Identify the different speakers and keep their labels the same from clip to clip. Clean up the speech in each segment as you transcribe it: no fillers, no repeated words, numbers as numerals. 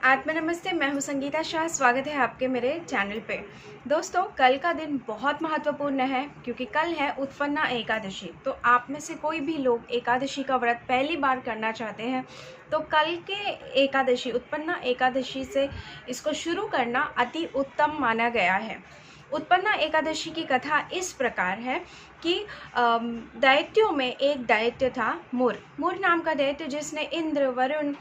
Speaker 1: आत्मा नमस्ते। मैं हूं संगीता शाह। स्वागत है आपके मेरे चैनल पे। दोस्तों, कल का दिन बहुत महत्वपूर्ण है क्योंकि कल है उत्पन्ना एकादशी। तो आप में से कोई भी लोग एकादशी का व्रत पहली बार करना चाहते हैं तो कल के एकादशी उत्पन्ना एकादशी से इसको शुरू करना अति उत्तम माना गया है। उत्पन्ना एकादशी की कथा इस प्रकार है कि दैत्यों में एक दैत्य था मुर नाम का दैत्य, जिसने इंद्र, वरुण,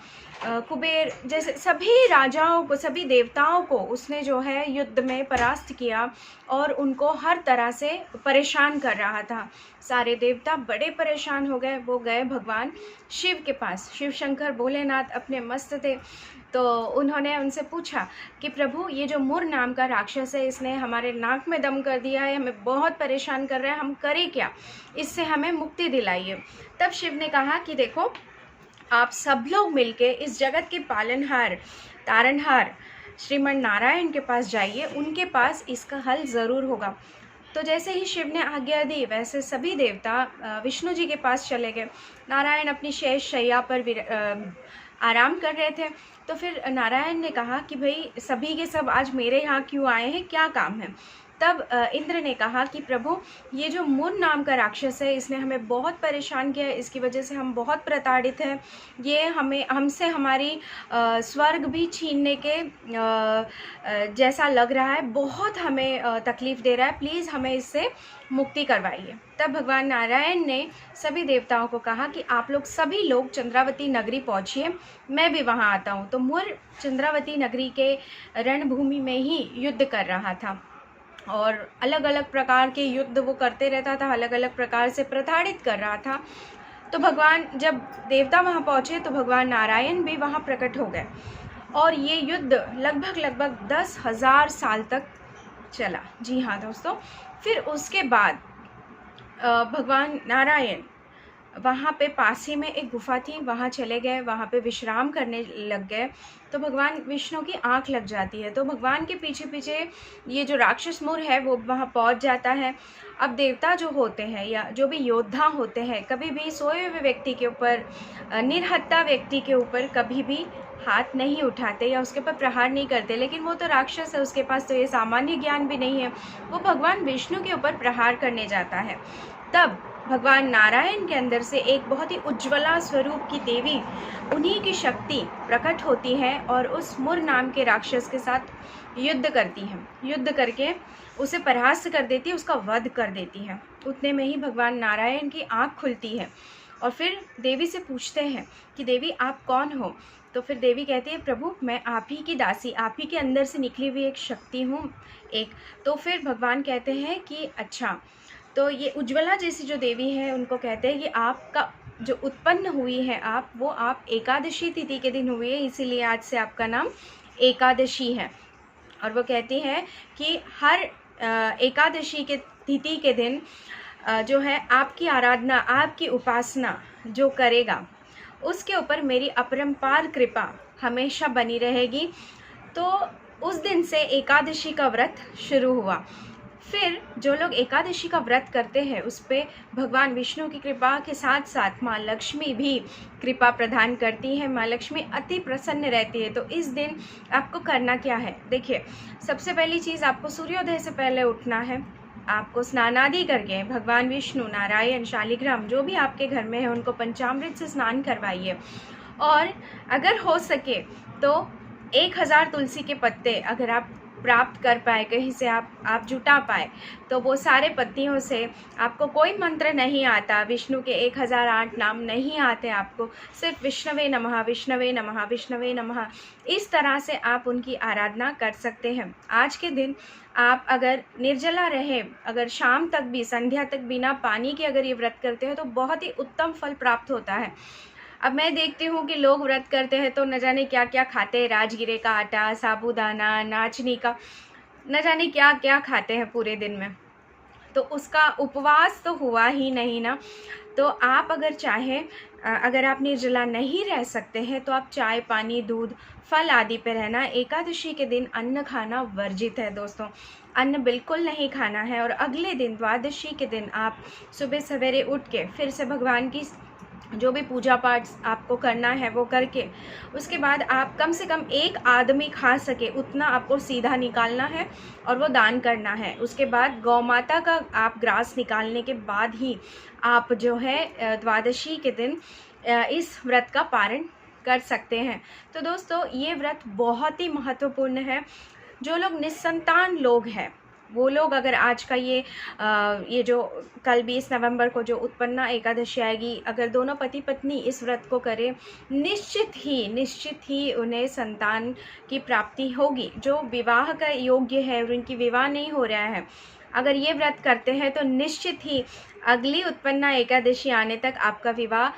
Speaker 1: कुबेर जैसे सभी राजाओं को, सभी देवताओं को उसने जो है युद्ध में परास्त किया और उनको हर तरह से परेशान कर रहा था। सारे देवता बड़े परेशान हो गए। वो गए भगवान शिव के पास। शिव शंकर भोलेनाथ अपने मस्त थे, तो उन्होंने उनसे पूछा कि प्रभु, ये जो मुर नाम का राक्षस है, इसने हमारे नाक में दम कर दिया है, हमें बहुत परेशान कर रहा है, हम करें क्या, इससे हमें मुक्ति दिलाइए। तब शिव ने कहा कि देखो, आप सब लोग मिलके इस जगत के पालनहार, तारनहार श्रीमन नारायण के पास जाइए, उनके पास इसका हल ज़रूर होगा। तो जैसे ही शिव ने आज्ञा दी, वैसे सभी देवता विष्णु जी के पास चले गए। नारायण अपनी शेष शैया पर आराम कर रहे थे। तो फिर नारायण ने कहा कि भाई, सभी के सब आज मेरे यहाँ क्यों आए हैं, क्या काम है। तब इंद्र ने कहा कि प्रभु, ये जो मुर नाम का राक्षस है, इसने हमें बहुत परेशान किया है, इसकी वजह से हम बहुत प्रताड़ित हैं। ये हमसे हमारी स्वर्ग भी छीनने के जैसा लग रहा है, बहुत हमें तकलीफ़ दे रहा है, प्लीज़ हमें इससे मुक्ति करवाइए। तब भगवान नारायण ने सभी देवताओं को कहा कि आप लोग सभी लोग चंद्रावती नगरी पहुँचिए, मैं भी वहाँ आता हूँ। तो मुर चंद्रावती नगरी के रणभूमि में ही युद्ध कर रहा था और अलग अलग प्रकार के युद्ध वो करते रहता था, अलग अलग प्रकार से प्रताड़ित कर रहा था। तो भगवान, जब देवता वहाँ पहुँचे तो भगवान नारायण भी वहाँ प्रकट हो गए और ये युद्ध लगभग 10,000 साल तक चला। जी हाँ दोस्तों। फिर उसके बाद भगवान नारायण वहाँ पे पास ही में एक गुफा थी, वहाँ चले गए, वहाँ पे विश्राम करने लग गए। तो भगवान विष्णु की आँख लग जाती है, तो भगवान के पीछे पीछे ये जो राक्षस मुर है वो वहाँ पहुँच जाता है। अब देवता जो होते हैं या जो भी योद्धा होते हैं, कभी भी सोए हुए व्यक्ति के ऊपर, निर्हत्ता व्यक्ति के ऊपर कभी भी हाथ नहीं उठाते या उसके ऊपर प्रहार नहीं करते। लेकिन वो तो राक्षस है, उसके पास तो ये सामान्य ज्ञान भी नहीं है। वो भगवान विष्णु के ऊपर प्रहार करने जाता है। तब भगवान नारायण के अंदर से एक बहुत ही उज्ज्वला स्वरूप की देवी, उन्हीं की शक्ति प्रकट होती है और उस मुर नाम के राक्षस के साथ युद्ध करती है। युद्ध करके उसे परास्त कर देती है, उसका वध कर देती है। उतने में ही भगवान नारायण की आँख खुलती है और फिर देवी से पूछते हैं कि देवी, आप कौन हो। तो फिर देवी कहती है, प्रभु, मैं आप ही की दासी, आप ही के अंदर से निकली हुई एक शक्ति हूँ एक। तो फिर भगवान कहते हैं कि अच्छा, तो ये उज्ज्वला जैसी जो देवी है, उनको कहते हैं कि आपका जो उत्पन्न हुई है आप एकादशी तिथि के दिन हुई है, इसीलिए आज से आपका नाम एकादशी है। और वो कहती है कि हर एकादशी के तिथि के दिन जो है आपकी आराधना, आपकी उपासना जो करेगा, उसके ऊपर मेरी अपरंपार कृपा हमेशा बनी रहेगी। तो उस दिन से एकादशी का व्रत शुरू हुआ। फिर जो लोग एकादशी का व्रत करते हैं, उस पर भगवान विष्णु की कृपा के साथ साथ माँ लक्ष्मी भी कृपा प्रदान करती है। माँ लक्ष्मी अति प्रसन्न रहती है। तो इस दिन आपको करना क्या है, देखिए, सबसे पहली चीज़, आपको सूर्योदय से पहले उठना है। आपको स्नान आदि करके भगवान विष्णु, नारायण, शालिग्राम जो भी आपके घर में है, उनको पंचामृत से स्नान करवाइए। और अगर हो सके तो 1000 तुलसी के पत्ते अगर आप प्राप्त कर पाए, कहीं से आप जुटा पाए, तो वो सारे पत्तियों से, आपको कोई मंत्र नहीं आता, विष्णु के 1008 नाम नहीं आते आपको, सिर्फ विष्णवे नमः, विष्णवे नमः, विष्णवे नमः, इस तरह से आप उनकी आराधना कर सकते हैं। आज के दिन आप अगर निर्जला रहे, अगर शाम तक भी, संध्या तक बिना पानी के अगर ये व्रत करते हैं तो बहुत ही उत्तम फल प्राप्त होता है। अब मैं देखती हूँ कि लोग व्रत करते हैं तो न जाने क्या क्या खाते हैं, राजगिरे का आटा, साबूदाना, नाचनी का, न जाने क्या क्या खाते हैं पूरे दिन में, तो उसका उपवास तो हुआ ही नहीं ना। तो आप अगर चाहें, अगर आप निर्जला नहीं रह सकते हैं तो आप चाय, पानी, दूध, फल आदि पे रहना। एकादशी के दिन अन्न खाना वर्जित है दोस्तों, अन्न बिल्कुल नहीं खाना है। और अगले दिन, द्वादशी के दिन, आप सुबह सवेरे उठ के फिर से भगवान की जो भी पूजा पाठ आपको करना है वो करके उसके बाद आप कम से कम एक आदमी खा सके उतना आपको सीधा निकालना है और वो दान करना है। उसके बाद गौ माता का आप ग्रास निकालने के बाद ही आप जो है द्वादशी के दिन इस व्रत का पारण कर सकते हैं। तो दोस्तों ये व्रत बहुत ही महत्वपूर्ण है। जो लोग निस्संतान लोग हैं वो लोग अगर आज का ये जो कल 20 नवंबर को जो उत्पन्ना एकादशी आएगी, अगर दोनों पति पत्नी इस व्रत को करें, निश्चित ही उन्हें संतान की प्राप्ति होगी। जो विवाह का योग्य है और उनकी विवाह नहीं हो रहा है, अगर ये व्रत करते हैं तो निश्चित ही अगली उत्पन्ना एकादशी आने तक आपका विवाह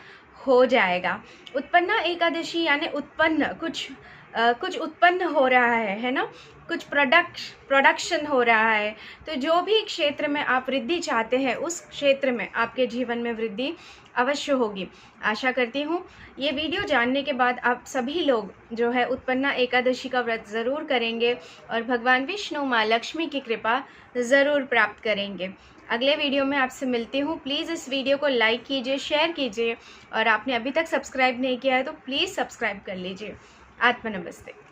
Speaker 1: हो जाएगा। उत्पन्ना एकादशी यानी उत्पन्न कुछ उत्पन्न हो रहा है ना, कुछ प्रोडक्शन हो रहा है। तो जो भी क्षेत्र में आप वृद्धि चाहते हैं उस क्षेत्र में आपके जीवन में वृद्धि अवश्य होगी। आशा करती हूँ ये वीडियो जानने के बाद आप सभी लोग जो है उत्पन्ना एकादशी का व्रत ज़रूर करेंगे और भगवान विष्णु माँ लक्ष्मी की कृपा ज़रूर प्राप्त करेंगे। अगले वीडियो में आपसे मिलती हूँ। प्लीज़ इस वीडियो को लाइक कीजिए, शेयर कीजिए और आपने अभी तक सब्सक्राइब नहीं किया है तो प्लीज़ सब्सक्राइब कर लीजिए। आत्मा नमस्ते।